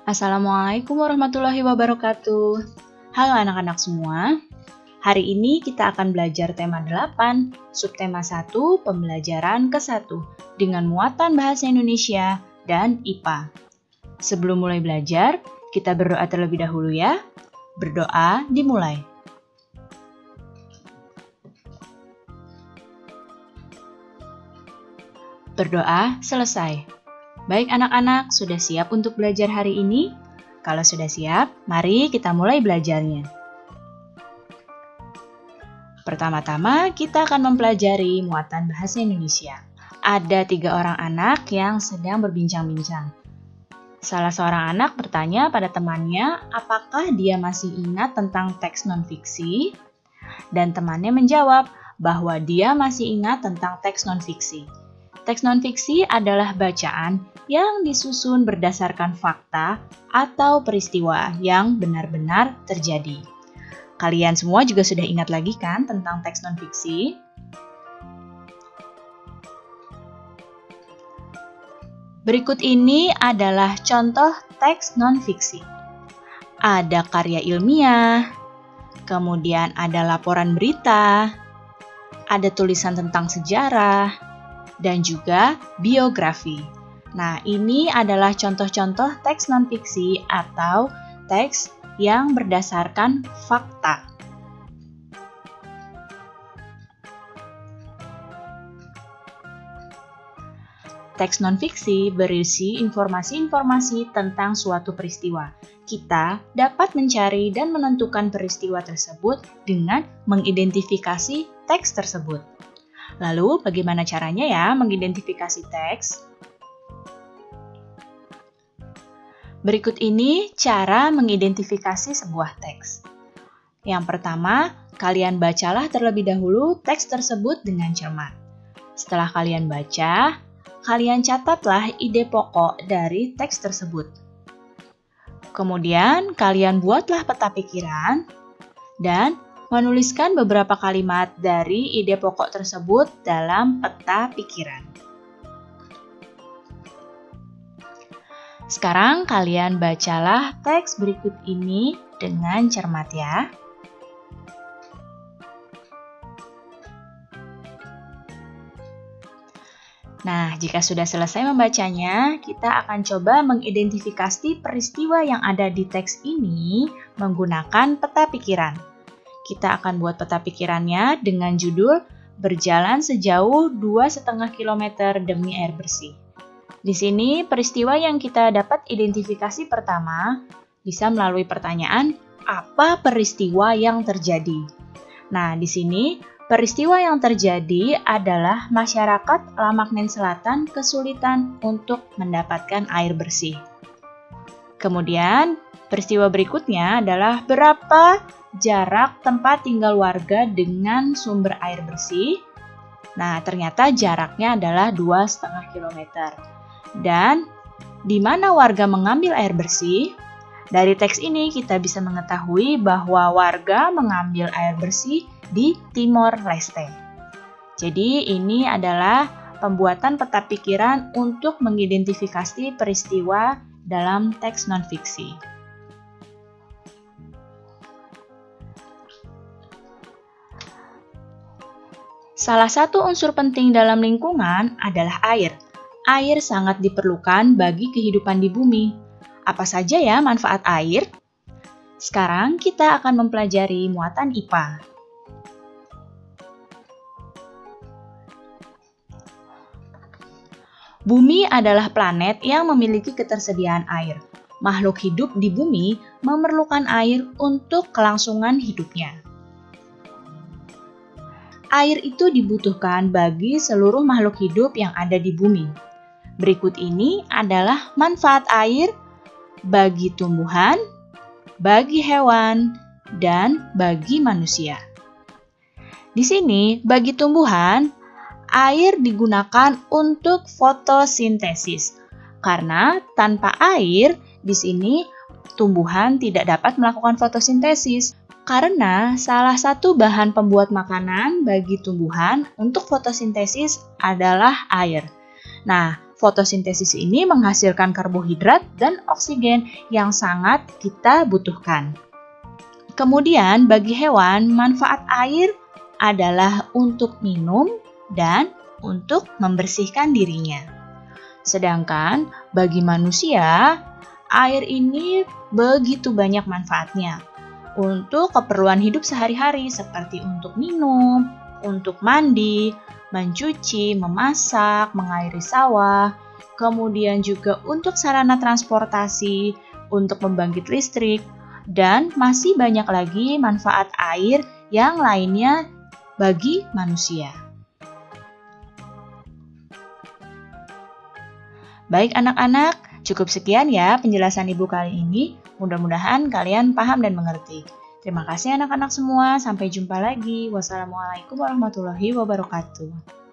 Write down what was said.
Assalamualaikum warahmatullahi wabarakatuh. Halo anak-anak semua. Hari ini kita akan belajar tema 8, subtema 1, pembelajaran ke-1 dengan muatan bahasa Indonesia dan IPA. Sebelum mulai belajar, kita berdoa terlebih dahulu ya. Berdoa dimulai. Berdoa selesai. Baik anak-anak, sudah siap untuk belajar hari ini? Kalau sudah siap, mari kita mulai belajarnya. Pertama-tama, kita akan mempelajari muatan bahasa Indonesia. Ada 3 orang anak yang sedang berbincang-bincang. Salah seorang anak bertanya pada temannya, apakah dia masih ingat tentang teks non-fiksi? Dan temannya menjawab bahwa dia masih ingat tentang teks non-fiksi. Teks non-fiksi adalah bacaan yang disusun berdasarkan fakta atau peristiwa yang benar-benar terjadi. Kalian semua juga sudah ingat lagi kan tentang teks non-fiksi? Berikut ini adalah contoh teks non-fiksi. Ada karya ilmiah, kemudian ada laporan berita, ada tulisan tentang sejarah, dan juga biografi. Nah, ini adalah contoh-contoh teks non-fiksi atau teks yang berdasarkan fakta. Teks non-fiksi berisi informasi-informasi tentang suatu peristiwa. Kita dapat mencari dan menentukan peristiwa tersebut dengan mengidentifikasi teks tersebut. Lalu, bagaimana caranya ya mengidentifikasi teks? Berikut ini cara mengidentifikasi sebuah teks. Yang pertama, kalian bacalah terlebih dahulu teks tersebut dengan cermat. Setelah kalian baca, kalian catatlah ide pokok dari teks tersebut. Kemudian, kalian buatlah peta pikiran dan menuliskan beberapa kalimat dari ide pokok tersebut dalam peta pikiran. Sekarang kalian bacalah teks berikut ini dengan cermat ya. Nah, jika sudah selesai membacanya, kita akan coba mengidentifikasi peristiwa yang ada di teks ini menggunakan peta pikiran. Kita akan buat peta pikirannya dengan judul Berjalan sejauh 2,5 km demi air bersih. Di sini peristiwa yang kita dapat identifikasi pertama bisa melalui pertanyaan, apa peristiwa yang terjadi? Nah, di sini peristiwa yang terjadi adalah masyarakat Lamaknen Selatan kesulitan untuk mendapatkan air bersih. Kemudian, peristiwa berikutnya adalah berapa jarak tempat tinggal warga dengan sumber air bersih. Nah, ternyata jaraknya adalah 2,5 km. Dan di mana warga mengambil air bersih? Dari teks ini kita bisa mengetahui bahwa warga mengambil air bersih di Timor Leste. Jadi ini adalah pembuatan peta pikiran untuk mengidentifikasi peristiwa dalam teks non-fiksi. Salah satu unsur penting dalam lingkungan adalah air. Air sangat diperlukan bagi kehidupan di bumi. Apa saja ya manfaat air? Sekarang kita akan mempelajari muatan IPA. Bumi adalah planet yang memiliki ketersediaan air. Makhluk hidup di bumi memerlukan air untuk kelangsungan hidupnya. Air itu dibutuhkan bagi seluruh makhluk hidup yang ada di bumi. Berikut ini adalah manfaat air bagi tumbuhan, bagi hewan, dan bagi manusia. Di sini, bagi tumbuhan, air digunakan untuk fotosintesis. Karena tanpa air, di sini tumbuhan tidak dapat melakukan fotosintesis. Karena salah satu bahan pembuat makanan bagi tumbuhan untuk fotosintesis adalah air. Nah, fotosintesis ini menghasilkan karbohidrat dan oksigen yang sangat kita butuhkan. Kemudian bagi hewan, manfaat air adalah untuk minum dan untuk membersihkan dirinya. Sedangkan bagi manusia, air ini begitu banyak manfaatnya untuk keperluan hidup sehari-hari seperti untuk minum, untuk mandi, mencuci, memasak, mengairi sawah, kemudian juga untuk sarana transportasi, untuk membangkit listrik, dan masih banyak lagi manfaat air yang lainnya bagi manusia. Baik anak-anak, cukup sekian ya penjelasan Ibu kali ini. Mudah-mudahan kalian paham dan mengerti. Terima kasih anak-anak semua. Sampai jumpa lagi. Wassalamualaikum warahmatullahi wabarakatuh.